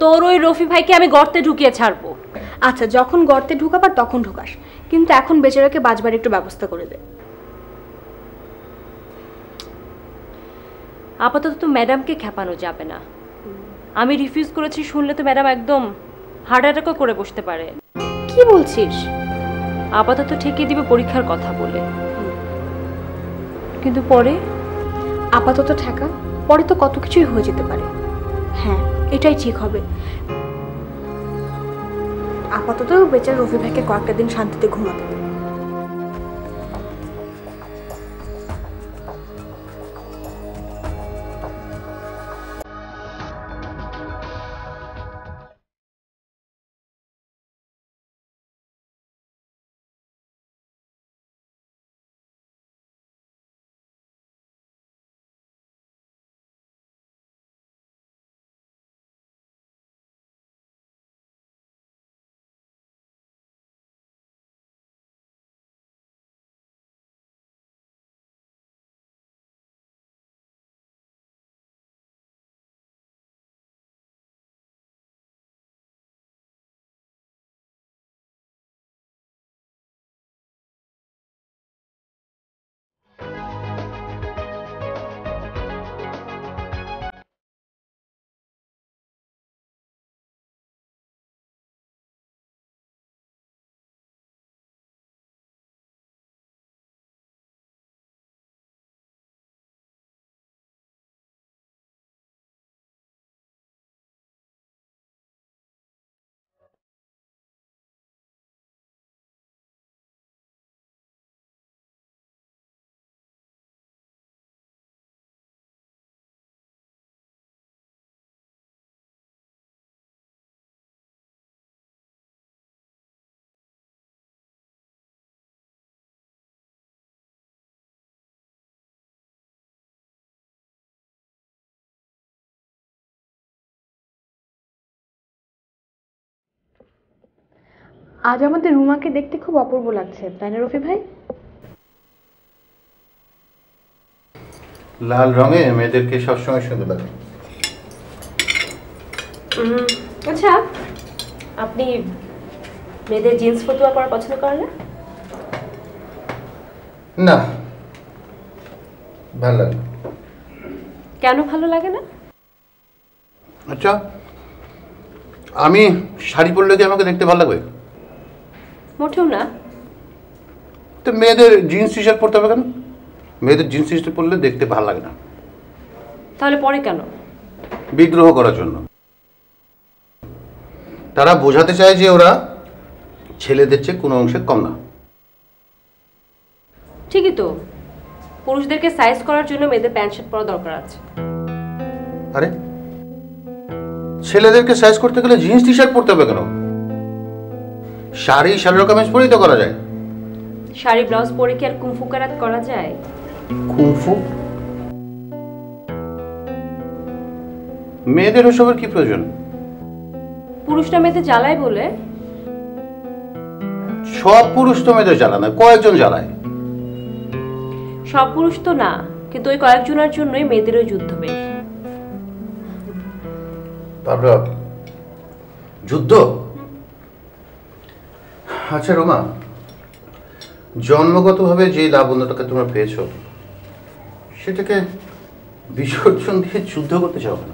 তোর ওই রফি ভাইকে আমি গর্তে ঢুকিয়ে ছাড়বো। আচ্ছা, যখন গর্তে ঢুকাবার তখন ঢুকাস, কিন্তু এখন বেচারাকে বাঁচবার একটু ব্যবস্থা করে দে। আপাতত তো ম্যাডামকে খেপানো যাবে না। আমি রিফিউজ করেছি শুনলে তো ম্যাডাম একদম হার্ট অ্যাটাকও করে বসতে পারে। কি বলছিস? আপাতত ঠেকিয়ে দিবে পরীক্ষার কথা বলে, কিন্তু পরে? আপাতত ঠেকা, পরে তো কত কিছুই হয়ে যেতে পারে। হ্যাঁ, এটাই ঠিক হবে। আপাতত বেচার রফি ভাইকে কয়েকটা দিন শান্তিতে ঘুমাতে দে। আজ আমাদের রুমাকে দেখতে খুব অপূর্ব লাগছে, তাই না রফি ভাই? লাল রঙে মেয়েদেরকে সবসময় সুন্দর লাগে। আচ্ছা, আপনি মেয়েদের জিন্স ফতুয়া পরা পছন্দ করেন না? না, ভালো লাগে। কেন ভালো লাগে না? আচ্ছা, আমি শাড়ি পরলে কি আমাকে দেখতে ভালো লাগবে? মোটেও না। তো মেয়েদের জিন্স টি শার্ট পরতে হবে কেন? মেয়েদের জিন্স টি শার্ট পরলে দেখতে ভালো লাগে না। তাহলে পরে কেন? বিদ্রোহ করার জন্য। তারা বোঝাতে চায় যে ওরা ছেলেদের চেয়ে কোনো অংশে কম না। ঠিকই তো, পুরুষদেরকে সাইজ করার জন্য মেয়েদের প্যান্ট শার্ট পরা দরকার আছে। আরে, ছেলেদেরকে সাইজ করতে গেলে জিন্স টি শার্ট পরতে হবে কেন? শাড়ি সালোয়ার কামিজ পরেই তো করা যায়। শাড়ি ব্লাউজ পরে কি আর কুংফু কারাত করা যায়? কুংফু? মেয়েদের ওসবের কি প্রয়োজন? পুরুষরা মেয়েদের জ্বালায় বলে? সব পুরুষ তো মেয়েদের জ্বালা না, কয়েকজন জ্বালায়। সব পুরুষ তো না, কিন্তু ওই কয়েকজনের জন্যই মেয়েদের ওই যুদ্ধ বেশ। তারপর যুদ্ধ? আচ্ছা রোমা, জন্মগতভাবে যে লাবণ্যটাকে তোমরা পেয়েছো সেটাকে বিসর্জন দিয়ে যুদ্ধ করতে চাও কেন?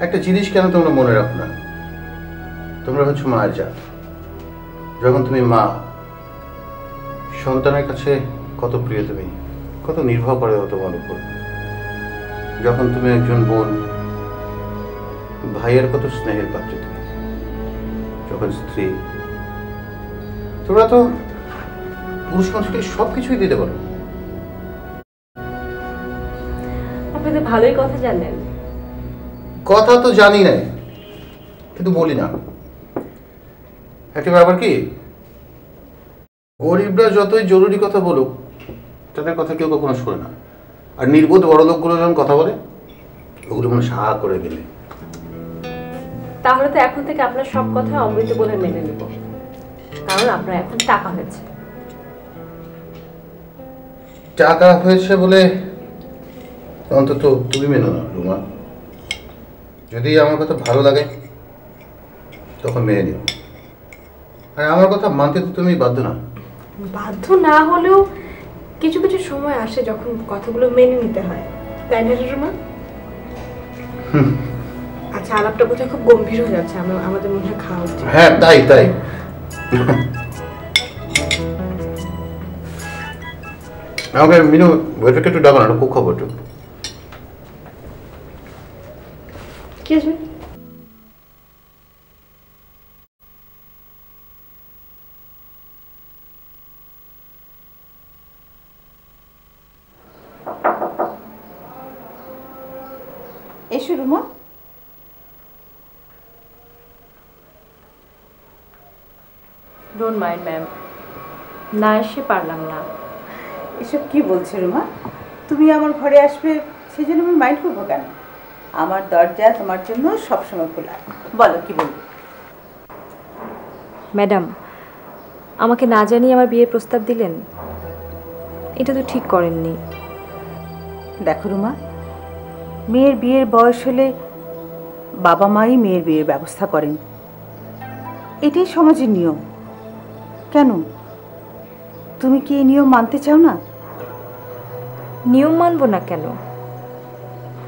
একটা জিনিস কেন তোমরা মনে রাখো না? তোমরা হচ্ছে মায়ের জাত। যখন তুমি মা, সন্তানের কাছে কত প্রিয় তুমি, কত নির্ভর করে তোমার উপর। যখন তুমি একজন বোন, ভাইয়ের কত স্নেহের পাত্র তুমি। যখন স্ত্রী, তোমরা তো পুরুষ মানুষকে সবকিছুই দিতে পারো। আপনি তো ভালোই কথা জানেন। কথা তো জানি না, কিন্তু বলি না। একটা ব্যাপার কি, গরিবরা যতই জরুরি কথা বলুক তাদের কথা কেউ কখনো শোনে না। আর নির্বোধ বড় লোকগুলো যখন কথা বলে ওগুলো মনে সাহা করে গেলে। তাহলে তো এখন থেকে আপনার সব কথা অমৃত বলে মেনে নেব, কারণ আপনার এখন টাকা হয়েছে। টাকা হয়েছে বলে অন্তত তুমি মেনো না রুমা। যদি আমার কথা ভালো লাগে তখন মেনে নিও, আর আমার কথা মানতে তো তুমি বাধ্য না। বাধ্য না হলেও কিছু কিছু সময় আসে যখন কথাগুলো মেনে নিতে হয়, তাই না রুমা? আচ্ছা, আলাপটা বোধহয় খুব গম্ভীর হয়ে যাচ্ছে, আমাদের মনে হয় খাওয়া উচিত। হ্যাঁ, তাই তাই। আমাকে মিনু ওয়েটারকে একটু ডাকো না, খুব খবর একটু। কি আছে? এসো রুমা। ডোন্ট মাইন্ড ম্যাম, না এসে পারলাম না। এসব কি বলছো রুমা? তুমি আমার ঘরে আসবে সেই জন্য আমি মাইন্ড করবো কেন? আমার দরজা তোমার জন্য সবসময় খোলা। বলো কি বলবো? ম্যাডাম, আমাকে না জানিয়ে আমার বিয়ের প্রস্তাব দিলেন, এটা তো ঠিক করেননি। দেখো রুমা, মেয়ের বিয়ের বয়স হলে বাবা মাই মেয়ের বিয়ের ব্যবস্থা করেন, এটাই সমাজের নিয়ম। কেন, তুমি কি এই নিয়ম মানতে চাও না? নিয়ম মানব না কেন,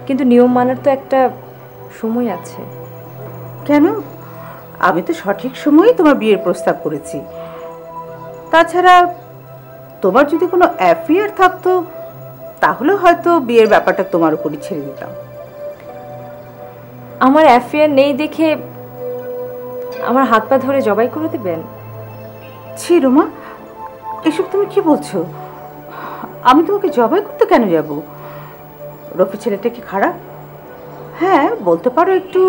কিন্তু নিয়ম মানার তো একটা সময় আছে। কেন? আমি তো সঠিক সময়ে তোমার বিয়ের প্রস্তাব করেছি। তাছাড়া তোমার যদি কোনো অ্যাফেয়ার থাকতো তাহলে হয়তো বিয়ের ব্যাপারটা তোমার উপরই ছেড়ে দিতাম। আমার অ্যাফেয়ার নেই দেখে আমার হাত পা ধরে জবাই করে দেবেন? ছি রুমা, এসব তুমি কি বলছো? আমি তোমাকে জবাই করতে কেন যাব? রফি ছেলেটা কি খারাপ? হ্যাঁ, বলতে পারো একটু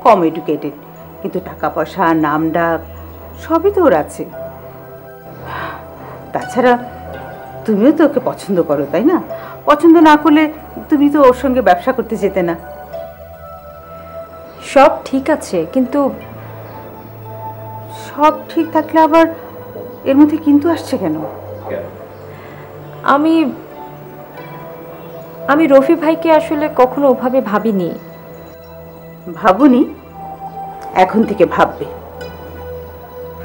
কম এডুকেটেড, কিন্তু টাকা পয়সা, নাম ডাক সবই তো ওর আছে। তাছাড়া তুমিও তো ওকে পছন্দ করো, তাই না? পছন্দ না করলে তুমি তো ওর সঙ্গে ব্যবসা করতে যেতে না। সব ঠিক আছে, কিন্তু সব ঠিক থাকলে আবার এর মধ্যে কিন্তু আসছে কেন? আমি আমি রফি ভাইকে আসলে কখনো ওভাবে ভাবিনি। ভাবুনি? এখন থেকে ভাববে।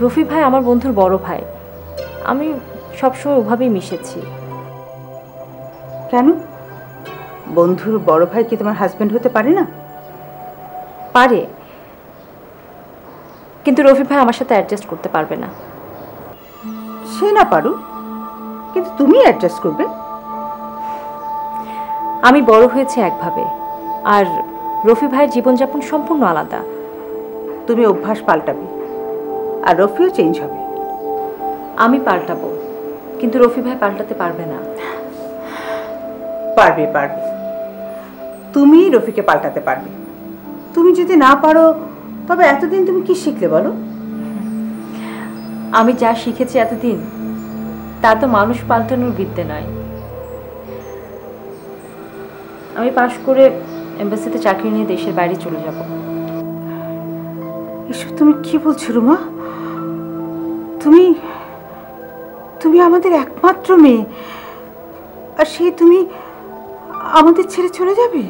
রফি ভাই আমার বন্ধুর বড় ভাই, আমি সবসময় ওভাবেই মিশেছি। কেন, বন্ধুর বড় ভাই কি তোমার হাজবেন্ড হতে পারে না? পারে, কিন্তু রফি ভাই আমার সাথে অ্যাডজাস্ট করতে পারবে না। সে না পারো, কিন্তু তুমি অ্যাডজাস্ট করবে। আমি বড় হয়েছি একভাবে, আর রফি ভাইয়ের জীবনযাপন সম্পূর্ণ আলাদা। তুমি অভ্যাস পাল্টাবে, আর রফিও চেঞ্জ হবে। আমি পাল্টাবো, কিন্তু রফি ভাই পাল্টাতে পারবে না। পারবে, পারবে। তুমি রফিকে পাল্টাতে পারবে। তুমি যদি না পারো তবে এতদিন তুমি কি শিখলে বলো? আমি যা শিখেছি এতদিন তা তো মানুষ পাল্টানোর বিদ্যে নয়। আমি পাশ করে এমবাসিতে চাকরি নিয়ে দেশের বাইরে চলে যাব। এসব তুমি কি বলছো রুমা? তুমি তুমি আমাদের একমাত্র মেয়ে, আর সেই তুমি আমাদের ছেড়ে চলে যাবে?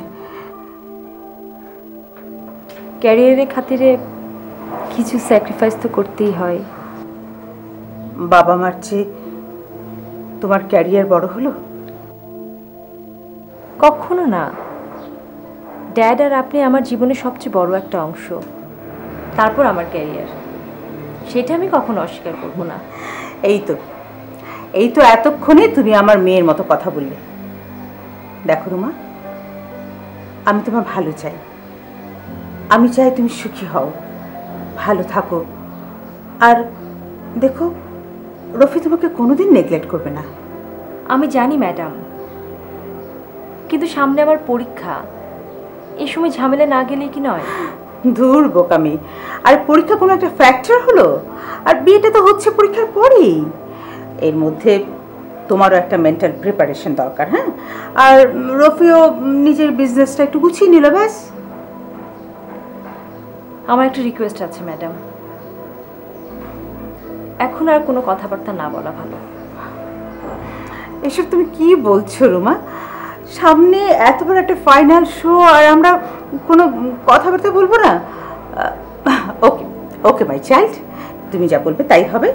ক্যারিয়ারের খাতিরে কিছু স্যাক্রিফাইস তো করতেই হয়। বাবা মার চেয়ে তোমার ক্যারিয়ার বড় হলো? কখনো না। ড্যাড আর আপনি আমার জীবনের সবচেয়ে বড় একটা অংশ, তারপর আমার ক্যারিয়ার, সেটা আমি কখনো অস্বীকার করব না। এই তো এতক্ষণে তুমি আমার মেয়ের মতো কথা বললে। দেখো রুমা, আমি তোমার ভালো চাই। আমি চাই তুমি সুখী হও, ভালো থাকো। আর দেখো, রফি তোমাকে কোনোদিন নেগলেক্ট করবে না। আমি জানি ম্যাডাম, কিন্তু সামনে আবার পরীক্ষা, এই সময় ঝামেলা না গেলেই কি নয়? দূর বোকামি, আর পরীক্ষা কোনো একটা ফ্যাক্টর হলো? আর বিয়েটা তো হচ্ছে পরীক্ষার পরেই। এর মধ্যে তোমারও একটা মেন্টাল প্রিপারেশন দরকার। হ্যাঁ, আর রফিও নিজের বিজনেসটা একটু গুছিয়ে নিল, ব্যাস। আমার একটা রিকোয়েস্ট আছে ম্যাডাম, এখন আর কোনো কথাবার্তা না বলা ভালো। এসব তুমি কি বলছো রুমা? সামনে এত বড় একটা ফাইনাল শো, আর আমরা কোনো কথাবার্তা বলবো না? ওকে ওকে মাই চাইল্ড, তুমি যা বলবে তাই হবে।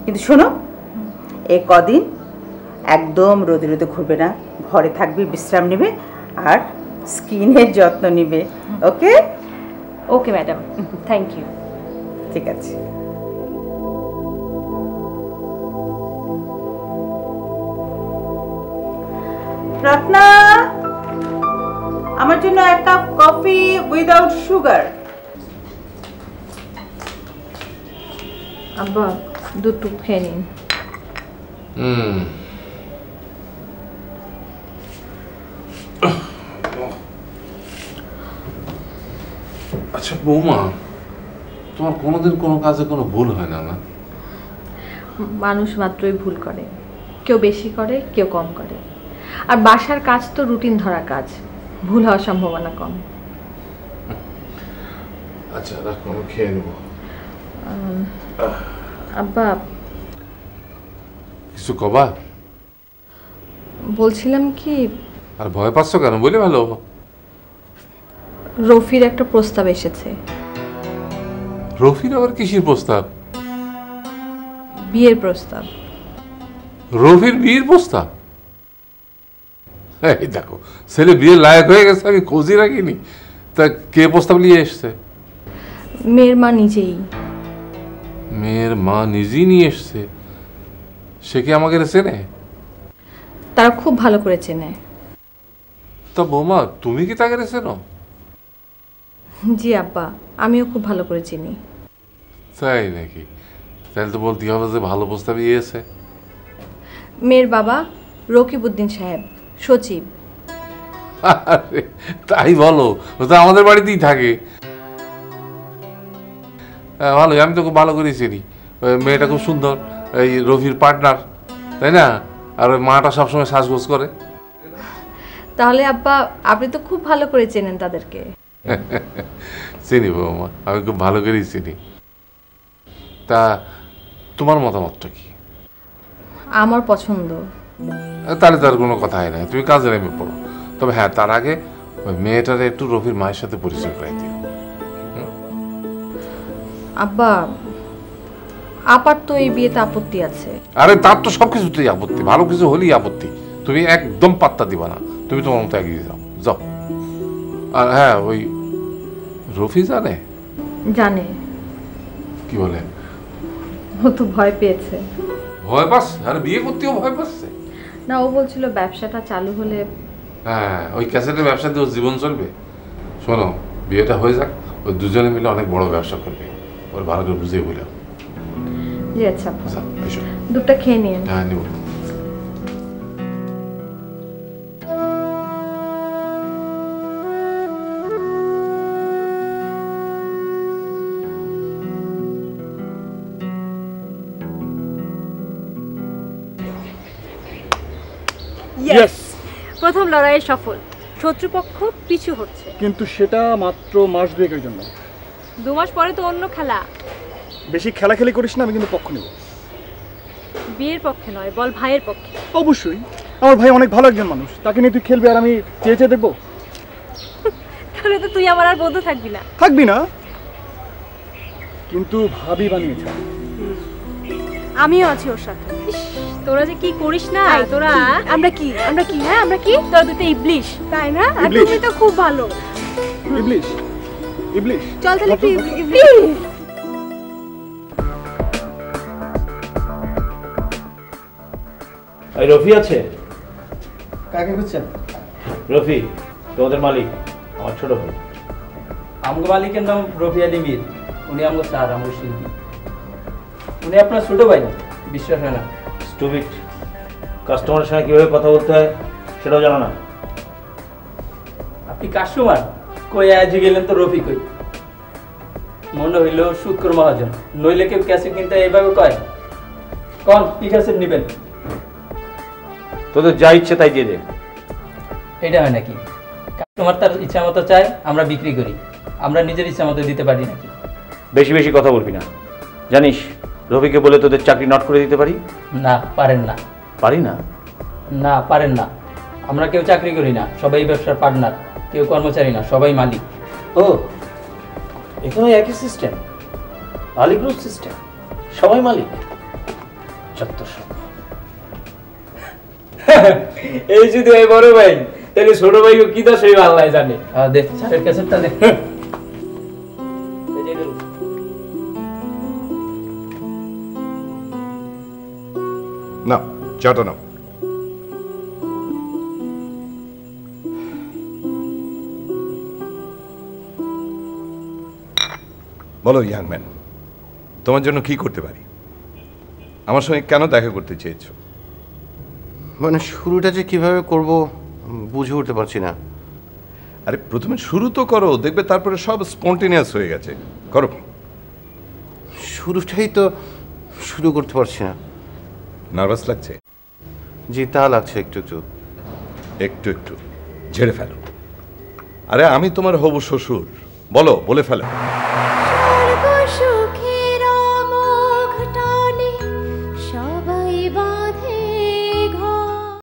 কিন্তু শোনো, এই কদিন একদম রোদে রোদে ঘুরবে না, ঘরে থাকবে, বিশ্রাম নেবে আর স্কিনের যত্ন নিবে। ওকে ওকে ম্যাডাম, থ্যাংক ইউ। ঠিক আছে। রত্না, আমার জন্য এক কাপ কফি উইদাউট সুগার। আব্বা দুধটুকু খেয়ে নিন। আচ্ছা বৌমা, তোমার কোনোদিন কোনো কাজে কোনো ভুল হয় না? না, মানুষ মাত্রই ভুল করে, কেউ বেশি করে কেউ কম করে, আর বাসার কাজ তো রুটিন ধরা কাজ, ভুল হওয়ার সম্ভাবনা কম। আচ্ছা রাখো, আমি খেয়ে নেবো। আব্বা কিছু কবা? বলছিলাম কি, আর ভয় পাচ্ছ কেন? বলে ভালো। রফির একটা প্রস্তাব এসেছে। রফির আবার কিসের প্রস্তাব? বিয়ের প্রস্তাব। রফির বিয়ের প্রস্তাব? এই দেখো, ছেলে বিয়ের লায়ক হয়ে গেছে, আমি খোঁজই রাখিনি। তা কে প্রস্তাব নিয়ে এসছে? মেয়ের মা নিজেই। মেয়ের মা নিজেই নিয়ে এসছে? সে কি আমাকে চেনে? তারা খুব ভালো করে চেনে। তা বৌমা, তুমি কি তাকে চেনো? জি আব্বা, আমিও খুব ভালো করে চিনি। তাই নাকি? তাহলে তো বলতে হবে যে ভালো প্রস্তাব দিয়েছে। মেয়ের বাবা রকিবউদ্দিন সাহেব, সচিব। আরে, তাই বলো? ও তো আমাদের বাড়িতেই থাকে। ভালো, আমি তো খুব ভালো করে চিনি। মেয়েটা খুব সুন্দর, এই রফির পার্টনার, তাই না? আর ওই মাটা সবসময় সাজগোজ করে। তাহলে আব্বা আপনি তো খুব ভালো করে চেনেন তাদেরকে। চিনি বৌমা, আমি খুব ভালো করেই চিনি। তা তোমার মতামতটা কি? আমার পছন্দ। তাহলে তার কোনো কথা হয় না, তুমি কাজে নেমে পড়ো। তবে হ্যাঁ, তার আগে ওই মেয়েটার একটু রফির মায়ের সাথে পরিচয় করাই দিও। আব্বা, আপার তো এই বিয়েতে আপত্তি আছে। আরে তার তো সব কিছুতেই আপত্তি, ভালো কিছু হলেই আপত্তি। তুমি একদম পাত্তা দিবা না, তুমি তোমার মতো এগিয়ে যাও যাও। আর হ্যাঁ, ওই রফি জানে? জানে। কি বলে? ও তো ভয় পেয়েছে। ভয় পাচ্ছে? আরে বিয়ে করতেও ভয় পাচ্ছে? না, ও বলছিল ব্যবসাটা চালু হলে। হ্যাঁ, ওই ক্যাসেটের ব্যবসা দিয়ে ওর জীবন চলবে। শোনো, বিয়েটা হয়ে যাক, ওই দুজনে মিলে অনেক বড় ব্যবসা করবে। ওর ভালো করে বুঝিয়ে বললাম। জি আচ্ছা, আচ্ছা এসো। দুধটা খেয়ে নিন। হ্যাঁ নিব। ইয়েস, প্রথম লড়াইয়ে সফল, শত্রুপক্ষ পিছু হচ্ছে। কিন্তু সেটা মাত্র মাস দুয়েকের জন্য। 2 মাস পরে তো অন্য খেলা। বেশি খেলাখেলি করিস না, আমি কিন্তু পক্ষ নেব। বিয়ের পক্ষে নয়, বল ভাইয়ের পক্ষে। অবশ্যই, আমার ভাই অনেক ভালো একজন মানুষ, তাকে নিয়ে তুই খেলবি আর আমি চেয়ে চেয়ে দেখবো? তাহলে তো তুই আমার আর বন্ধু থাকবি না। থাকবি না, কিন্তু ভাবি বানিয়েছে। আমিও আছি ওর সাথে। তোরা যে কি করিস না, তোরা। আমরা কি হ্যাঁ, আমরা কি তোরা দুটো ইবলিশ, তাই না? আর ইবলিশ। তুমি তো খুব ভালো। ইবলিশ, ইবলিশ, চল তাহলে চল, চল, চল। ইবলিশ। এই রফি আছে? কাকে বুঝছেন? রফি তোমাদের মালিক, আমার ছোট ভাই। আমগো মালিকের নাম রফি আলী মীর। উনি আমগো স্যার, আমগো শিল্পী। উনি আপনার ছোট ভাই, বিশ্বাস হয় না? স্টুপিড, কাস্টমারের সঙ্গে কীভাবে কথা বলতে হয় সেটাও জানো না? আপনি কাস্টমার কই আজ গেলেন তো রফি কই? মনে হইল শুক্র মহাজন, নইলে কেউ ক্যাসেট কিনতে এইভাবে কয়? কোন কি ক্যাসেট নেবেন? তোদের যা ইচ্ছে তাই দিয়ে দে। এটা হয় নাকি? কাস্টমার তার ইচ্ছা মতো চায়, আমরা বিক্রি করি। আমরা নিজের ইচ্ছা মতো দিতে পারি নাকি? বেশি বেশি কথা বলবি না। জানিস রফিকে বলে তোদের চাকরি নট করে দিতে পারি? না, পারেন না। পারি না? না, পারেন না। আমরা কেউ চাকরি করি না, সবাই ব্যবসার পার্টনার, কেউ কর্মচারী না, সবাই মালিক। ও এখানে একই সিস্টেম, মালিক গ্রুপ সিস্টেম, সবাই মালিক। চত্বর এই যদি এই বড় ভাই, তাহলে ছোট ভাইও কি দশ হইবে আল্লাহ জানে। দেখ স্যারের ক্যাসেটটা দেখ। না, চাটা নাও। বলো ইয়াং ম্যান, তোমার জন্য কি করতে পারি? আমার সঙ্গে কেন দেখা করতে চেয়েছো? মানে শুরুটা যে কিভাবে করব বুঝে উঠতে পারছি না। আরে প্রথমে শুরু তো করো, দেখবে তারপরে সব স্পন্টেনিয়াস হয়ে গেছে। করো। শুরুটাই তো শুরু করতে পারছি না। নার্ভাস লাগছে? জি, তা লাগছে একটু একটু। একটু একটু ঝেড়ে ফেলো। আরে আমি তোমার হবু শ্বশুর, বলো, বলে ফেলো।